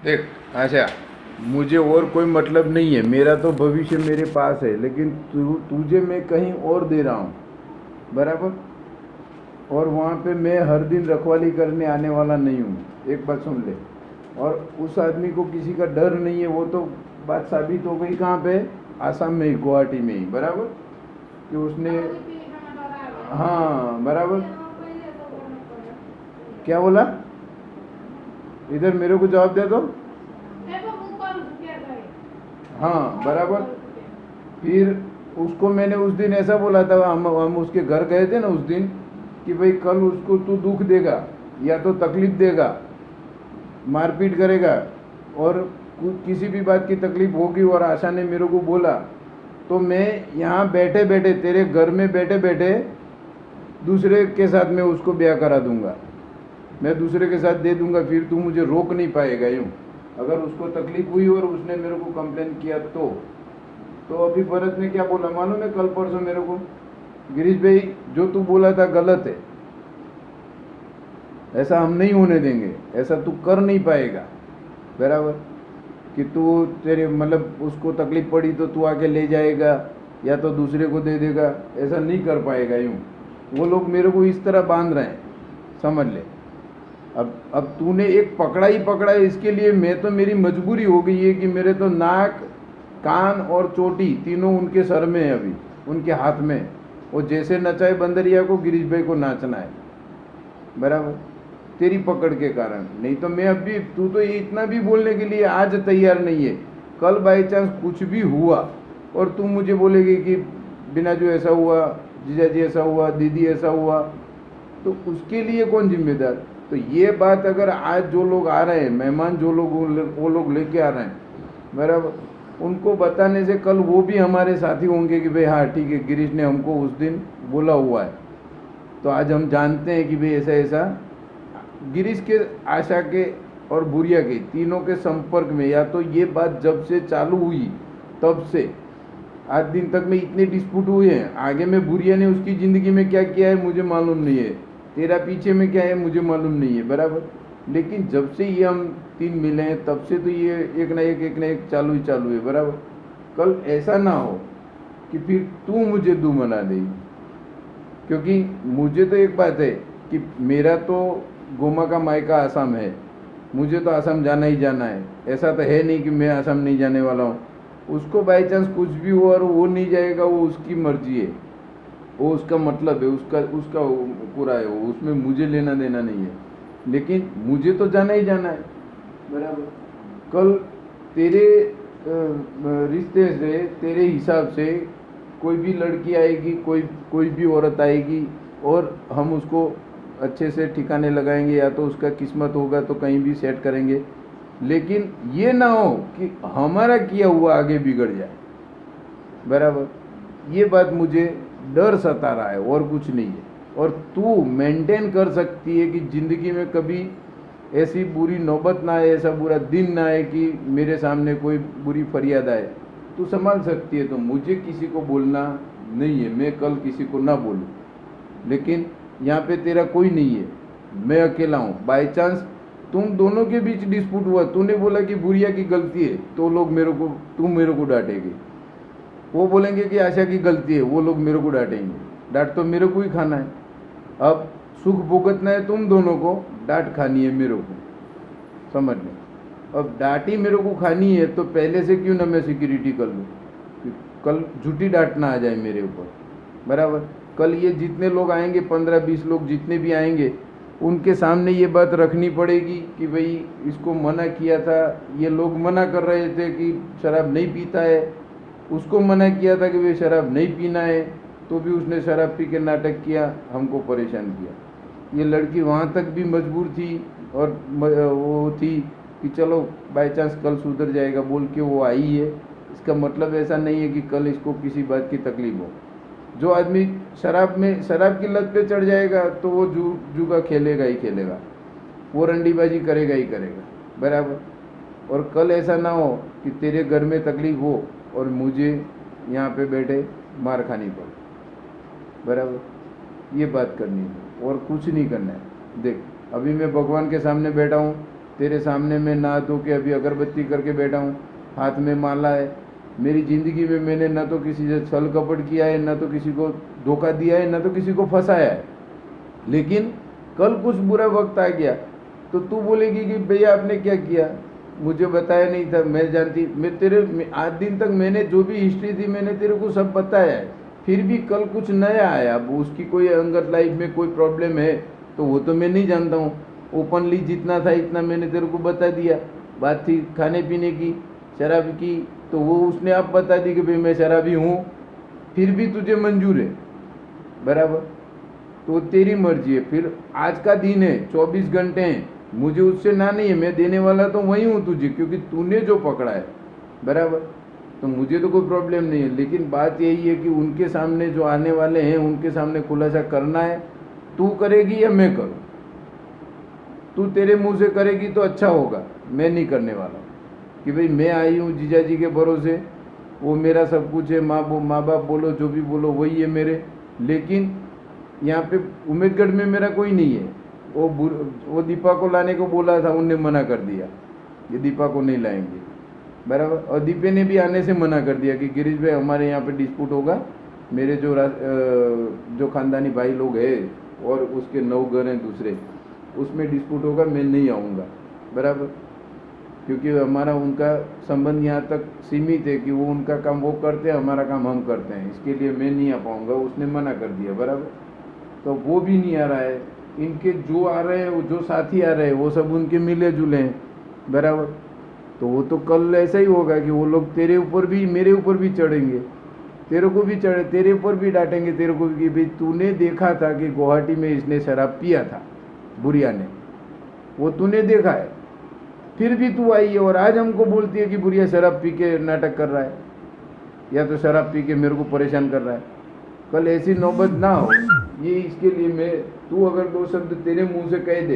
देख आशा, मुझे और कोई मतलब नहीं है, मेरा तो भविष्य मेरे पास है, लेकिन तुझे मैं कहीं और दे रहा हूँ, बराबर। और वहाँ पे मैं हर दिन रखवाली करने आने वाला नहीं हूँ, एक बात सुन ले। और उस आदमी को किसी का डर नहीं है, वो तो बात साबित हो गई कहाँ पे, आसाम में ही, गुवाहाटी में ही, बराबर। कि उसने, हाँ बराबर। क्या बोला, इधर मेरे को जवाब दे दो। हाँ बराबर। फिर उसको मैंने उस दिन ऐसा बोला था, हम उसके घर गए थे ना उस दिन, कि भाई कल उसको तू दुख देगा या तो तकलीफ देगा, मारपीट करेगा, और किसी भी बात की तकलीफ होगी, और आशा ने मेरे को बोला, तो मैं यहाँ बैठे बैठे, तेरे घर में बैठे बैठे दूसरे के साथ मैं उसको ब्याह करा दूंगा, मैं दूसरे के साथ दे दूंगा, फिर तू मुझे रोक नहीं पाएगा यूँ। अगर उसको तकलीफ हुई और उसने मेरे को कंप्लेन किया तो अभी भरत ने क्या बोला मालूम है, कल परसों मेरे को, गिरीश भाई जो तू बोला था गलत है, ऐसा हम नहीं होने देंगे, ऐसा तू कर नहीं पाएगा, बराबर। कि तू, तेरे मतलब उसको तकलीफ पड़ी तो तू आके ले जाएगा या तो दूसरे को दे देगा, ऐसा नहीं कर पाएगा यूँ। वो लोग मेरे को इस तरह बांध रहे हैं, समझ ले। अब तूने एक पकड़ा ही पकड़ा है, इसके लिए मैं तो, मेरी मजबूरी हो गई है कि मेरे तो नाक, कान और चोटी तीनों उनके सर में है अभी, उनके हाथ में। वो जैसे नचाए बंदरिया को, गिरीश भाई को नाचना है, बराबर, तेरी पकड़ के कारण। नहीं तो मैं अभी, तू तो ये इतना भी बोलने के लिए आज तैयार नहीं है, कल बाई चांस कुछ भी हुआ और तू मुझे बोलेगी कि बिना जो ऐसा हुआ, जीजा जी ऐसा हुआ, दीदी ऐसा हुआ, तो उसके लिए कौन जिम्मेदार। तो ये बात अगर आज जो लोग आ रहे हैं, मेहमान जो लोग, वो लोग लेके आ रहे हैं, बराबर, उनको बताने से कल वो भी हमारे साथी होंगे कि भाई हाँ ठीक है, गिरीश ने हमको उस दिन बोला हुआ है, तो आज हम जानते हैं कि भाई ऐसा ऐसा। गिरीश के, आशा के और बुरिया के, तीनों के संपर्क में, या तो ये बात जब से चालू हुई तब से आज दिन तक में इतने डिस्प्यूट हुए हैं। आगे में बुरिया ने उसकी ज़िंदगी में क्या किया है मुझे मालूम नहीं है, तेरा पीछे में क्या है मुझे मालूम नहीं है, बराबर। लेकिन जब से ये हम तीन मिले हैं तब से तो ये एक ना एक चालू ही चालू है, बराबर। कल ऐसा ना हो कि फिर तू मुझे दू मना देगी, क्योंकि मुझे तो एक बात है कि मेरा तो गोमा का मायका आसाम है, मुझे तो आसाम जाना ही जाना है, ऐसा तो है नहीं कि मैं आसाम नहीं जाने वाला हूँ। उसको बाई चांस कुछ भी हो और वो नहीं जाएगा, वो उसकी मर्जी है, वो उसका मतलब है, उसका उसका पूरा है, वो उसमें मुझे लेना देना नहीं है, लेकिन मुझे तो जाना ही जाना है, बराबर। कल तेरे रिश्ते से, तेरे हिसाब से कोई भी लड़की आएगी, कोई कोई भी औरत आएगी, और हम उसको अच्छे से ठिकाने लगाएंगे, या तो उसका किस्मत होगा तो कहीं भी सेट करेंगे, लेकिन ये ना हो कि हमारा किया हुआ आगे बिगड़ जाए, बराबर। ये बात मुझे डर सता रहा है और कुछ नहीं है। और तू मेंटेन कर सकती है कि ज़िंदगी में कभी ऐसी बुरी नौबत ना आए, ऐसा बुरा दिन ना आए कि मेरे सामने कोई बुरी फरियाद आए, तू संभाल सकती है। तो मुझे किसी को बोलना नहीं है, मैं कल किसी को ना बोलूँ, लेकिन यहाँ पे तेरा कोई नहीं है, मैं अकेला हूँ। बाई चांस तुम दोनों के बीच डिस्प्यूट हुआ, तूने बोला कि बुरिया की गलती है, तो लोग मेरे को, तुम मेरे को डांटेगी, वो बोलेंगे कि आशा की गलती है, वो लोग मेरे को डांटेंगे, डांट तो मेरे को ही खाना है। अब सुख भुगतना है तुम दोनों को, डांट खानी है मेरे को, समझ लो। अब डांट ही मेरे को खानी है तो पहले से क्यों ना मैं सिक्योरिटी कर लूँ, कल झूठी डांट ना आ जाए मेरे ऊपर, बराबर। कल ये जितने लोग आएंगे, 15-20 लोग जितने भी आएंगे, उनके सामने ये बात रखनी पड़ेगी कि भाई इसको मना किया था, ये लोग मना कर रहे थे कि शराब नहीं पीता है, उसको मना किया था कि भाई शराब नहीं पीना है, तो भी उसने शराब पी के नाटक किया, हमको परेशान किया। ये लड़की वहाँ तक भी मजबूर थी, और वो थी कि चलो बाई चांस कल सुधर जाएगा बोल के वो आई है। इसका मतलब ऐसा नहीं है कि कल इसको किसी बात की तकलीफ हो। जो आदमी शराब की लत पे चढ़ जाएगा तो वो जुगा खेलेगा ही खेलेगा, वो रंडीबाजी करेगा ही करेगा, बराबर। और कल ऐसा ना हो कि तेरे घर में तकलीफ हो और मुझे यहाँ पे बैठे मार खानी पड़े, बराबर। ये बात करनी है और कुछ नहीं करना है। देख अभी मैं भगवान के सामने बैठा हूँ, तेरे सामने मैं नहा धो के अभी अगरबत्ती करके बैठा हूँ, हाथ में माला है। मेरी ज़िंदगी में मैंने न तो किसी से छल कपट किया है, न तो किसी को धोखा दिया है, न तो किसी को फंसाया है। लेकिन कल कुछ बुरा वक्त आ गया तो तू बोलेगी कि भैया आपने क्या किया, मुझे बताया नहीं था, मैं जानती, आज दिन तक मैंने जो भी हिस्ट्री थी मैंने तेरे को सब बताया है। फिर भी कल कुछ नया आया, अब उसकी कोई अंगत लाइफ में कोई प्रॉब्लम है तो वो तो मैं नहीं जानता हूँ। ओपनली जितना था इतना मैंने तेरे को बता दिया। बात थी खाने पीने की, शराब की, तो वो उसने आप बता दी कि भाई मैं शराबी हूँ, फिर भी तुझे मंजूर है, बराबर, तो तेरी मर्जी है। फिर आज का दिन है, 24 घंटे हैं, मुझे उससे ना नहीं है, मैं देने वाला तो वही हूँ तुझे, क्योंकि तूने जो पकड़ा है, बराबर, तो मुझे तो कोई प्रॉब्लम नहीं है। लेकिन बात यही है कि उनके सामने जो आने वाले हैं उनके सामने खुलासा करना है। तू करेगी या मैं करूँ? तू तेरे मुंह से करेगी तो अच्छा होगा, मैं नहीं करने वाला कि भाई मैं आई हूँ जीजा जी के भरोसे, वो मेरा सब कुछ है, माँ बाप बोलो जो भी बोलो वही है मेरे। लेकिन यहाँ पे उम्मेदगढ़ में मेरा कोई नहीं है। वो दीपा को लाने को बोला था, उनने मना कर दिया, ये दीपा को नहीं लाएंगे, बराबर। और दीपे ने भी आने से मना कर दिया कि गिरीश भाई हमारे यहाँ पे डिस्प्यूट होगा, मेरे जो खानदानी भाई लोग हैं और उसके 9 घर हैं दूसरे, उसमें डिस्प्यूट होगा, मैं नहीं आऊँगा, बराबर, क्योंकि हमारा उनका संबंध यहाँ तक सीमित है कि वो उनका काम वो करते हैं, हमारा काम हम करते हैं, इसके लिए मैं नहीं आ पाऊँगा, उसने मना कर दिया, बराबर। तो वो भी नहीं आ रहा है, इनके जो आ रहे हैं, वो जो साथी आ रहे हैं वो सब उनके मिले जुले हैं, बराबर। तो वो तो कल ऐसा ही होगा कि वो लोग तेरे ऊपर भी मेरे ऊपर भी चढ़ेंगे, तेरे को भी चढ़े, तेरे ऊपर भी डांटेंगे, तेरे को भी कि भाई तूने देखा था कि गुवाहाटी में इसने शराब पिया था, बुढ़िया ने, वो तूने देखा है, फिर भी तू आई है और आज हमको बोलती है कि बुढ़िया शराब पी के नाटक कर रहा है, या तो शराब पी के मेरे को परेशान कर रहा है। कल ऐसी नौबत ना हो, ये इसके लिए मैं, तू अगर 2 शब्द तेरे मुंह से कह दे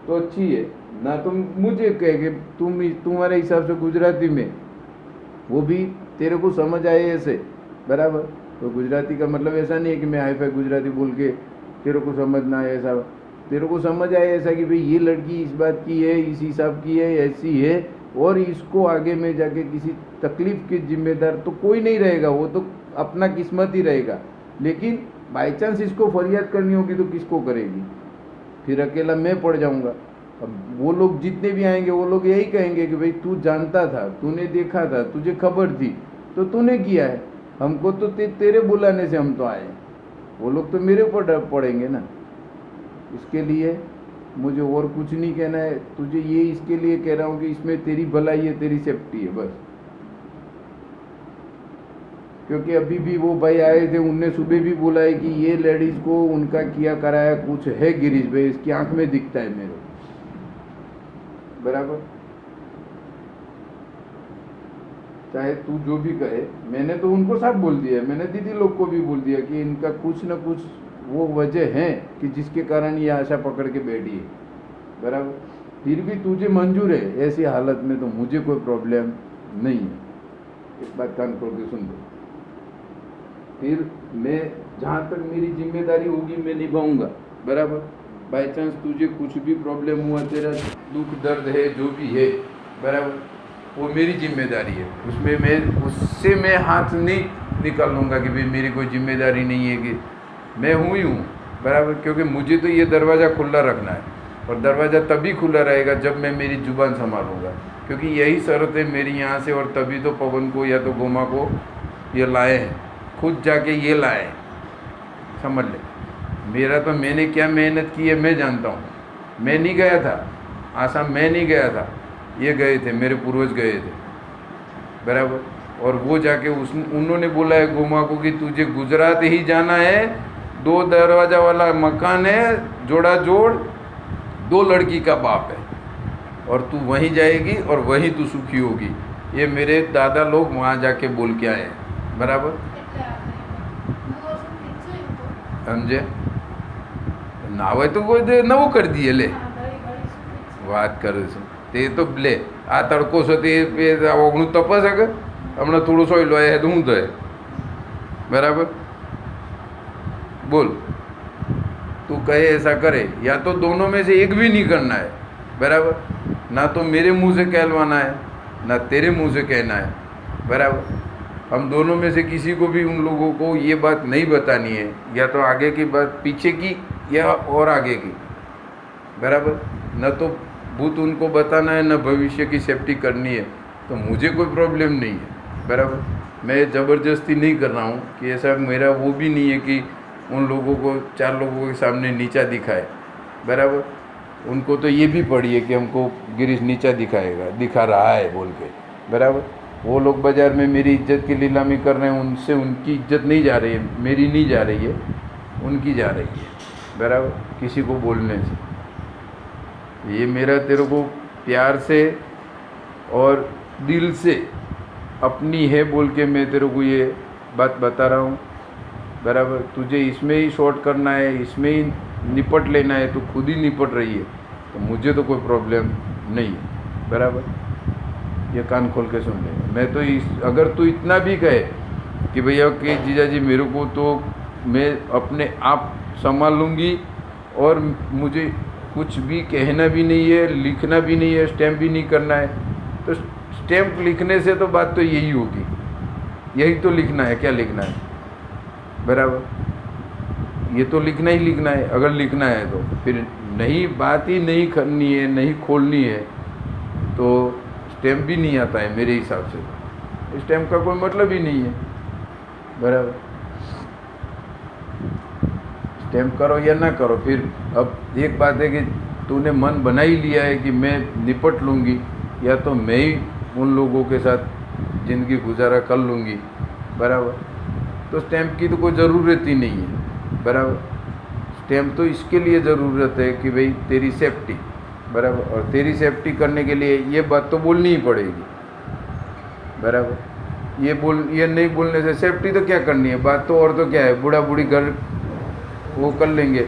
तो अच्छी है, ना तो मुझे कह के तुम्हारे हिसाब से गुजराती में वो भी तेरे को समझ आए ऐसे, बराबर। तो गुजराती का मतलब ऐसा नहीं है कि मैं हाई फाई गुजराती बोल के तेरे को समझना है, ऐसा तेरे को समझ आए ऐसा कि भाई ये लड़की इस बात की है, इस हिसाब की है, ऐसी है, और इसको आगे में जाके किसी तकलीफ के जिम्मेदार तो कोई नहीं रहेगा, वो तो अपना किस्मत ही रहेगा। लेकिन बाई चांस इसको फरियाद करनी होगी तो किसको करेगी? फिर अकेला मैं पड़ जाऊंगा। अब वो लोग जितने भी आएंगे वो लोग यही कहेंगे कि भाई तू जानता था, तूने देखा था, तुझे खबर थी तो तूने किया है, हमको तो तेरे बुलाने से हम तो आए, वो लोग तो मेरे ऊपर पड़ेंगे ना। इसके लिए मुझे और कुछ नहीं कहना है तुझे, ये इसके लिए कह रहा हूँ कि इसमें तेरी भलाई है, तेरी सेफ्टी है बस। क्योंकि अभी भी वो भाई आए थे, उनने सुबह भी बोला है कि ये लेडीज को उनका किया कराया कुछ है गिरीश भाई, इसकी आंख में दिखता है मेरे, बराबर। चाहे तू जो भी कहे, मैंने तो उनको सब बोल दिया, मैंने दीदी लोग को भी बोल दिया कि इनका कुछ न कुछ वो वजह है कि जिसके कारण ये आशा पकड़ के बैठी है, बराबर। फिर भी तुझे मंजूर है ऐसी हालत में तो मुझे कोई प्रॉब्लम नहीं है, इस बात कान खोल के सुन लो। फिर मैं जहाँ तक मेरी जिम्मेदारी होगी मैं निभाऊंगा, बराबर। बाई चांस तुझे कुछ भी प्रॉब्लम हुआ, तेरा दुख दर्द है जो भी है, बराबर, वो मेरी जिम्मेदारी है, उसमें उससे मैं हाथ नहीं निकाल लूँगा कि भाई मेरी कोई जिम्मेदारी नहीं है, कि मैं हूँ ही हूँ, बराबर। क्योंकि मुझे तो ये दरवाज़ा खुला रखना है, और दरवाज़ा तभी खुला रहेगा जब मैं मेरी जुबान संभालूंगा, क्योंकि यही शर्त है मेरी यहाँ से। और तभी तो पवन को या तो गोमा को ये लाए हैं, खुद जाके ये लाए, समझ ले। मेरा तो मैंने क्या मेहनत की है मैं जानता हूँ, मैं नहीं गया था आसाम, मैं नहीं गया था, ये गए थे, मेरे पूर्वज गए थे, बराबर। और वो जाके उन्होंने बोला है गोमा को कि तुझे गुजरात ही जाना है, 2 दरवाज़ा वाला मकान है, जोड़ा जोड़, 2 लड़की का बाप है, और तू वहीं जाएगी और वहीं तू सुखी होगी। ये मेरे दादा लोग वहाँ जाके बोल के आए, बराबर, समझे ना? હોય તો કોઈ નવું કરી દઈએ, લે વાત કરે છે તે તો લે આ તડકો છે તે ઓગણું તપસ હકે, હમણાં થોડું સોઈ લો એ તો હું થાય, બરાબર। बोल, तू कहे ऐसा करे, या तो दोनों में से एक भी नहीं करना है, बराबर। ना तो मेरे मुंह से कहलवाना है ना तेरे मुंह से कहना है, बराबर। हम दोनों में से किसी को भी उन लोगों को ये बात नहीं बतानी है, या तो आगे की बात पीछे की या और आगे की, बराबर। न तो भूत उनको बताना है, न भविष्य की सेफ्टी करनी है, तो मुझे कोई प्रॉब्लम नहीं है, बराबर। मैं ज़बरदस्ती नहीं कर रहा हूँ कि ऐसा मेरा वो भी नहीं है कि उन लोगों को 4 लोगों के सामने नीचा दिखाए, बराबर। उनको तो ये भी पड़ी है कि हमको गिरीश नीचा दिखा रहा है बोल के, बराबर। वो लोग बाज़ार में मेरी इज्जत की नीलामी कर रहे हैं, उनसे उनकी इज्जत नहीं जा रही है, मेरी नहीं जा रही है, उनकी जा रही है, बराबर, किसी को बोलने से। ये मेरा तेरे को प्यार से और दिल से अपनी है बोल के मैं तेरे को ये बात बता रहा हूँ, बराबर। तुझे इसमें ही शॉर्ट करना है, इसमें ही निपट लेना है, तो खुद ही निपट रही है, तो मुझे तो कोई प्रॉब्लम नहीं है, बराबर। ये कान खोल के सुन ले। मैं तो अगर तू इतना भी कहे कि भैया कि जीजा जी मेरे को तो मैं अपने आप संभाल लूँगी और मुझे कुछ भी कहना भी नहीं है, लिखना भी नहीं है, स्टैम्प भी नहीं करना है, तो स्टैम्प लिखने से तो बात तो यही होगी, यही तो लिखना है, क्या लिखना है, बराबर। ये तो लिखना ही लिखना है, अगर लिखना है तो फिर नहीं, बात ही नहीं करनी है, नहीं खोलनी है, तो स्टैम्प भी नहीं आता है मेरे हिसाब से। स्टैम्प का कोई मतलब ही नहीं है, बराबर। स्टैम्प करो या ना करो, फिर अब एक बात है कि तूने मन बना ही लिया है कि मैं निपट लूँगी, या तो मैं ही उन लोगों के साथ ज़िंदगी गुजारा कर लूँगी, बराबर। तो स्टैम्प की तो कोई ज़रूरत ही नहीं है, बराबर। स्टैम्प तो इसके लिए ज़रूरत है कि भाई तेरी सेफ्टी, बराबर, और तेरी सेफ्टी करने के लिए ये बात तो बोलनी ही पड़ेगी, बराबर। ये नहीं बोलने से सेफ्टी तो क्या करनी है, बात तो और तो क्या है, बूढ़ा बूढ़ी घर वो कर लेंगे,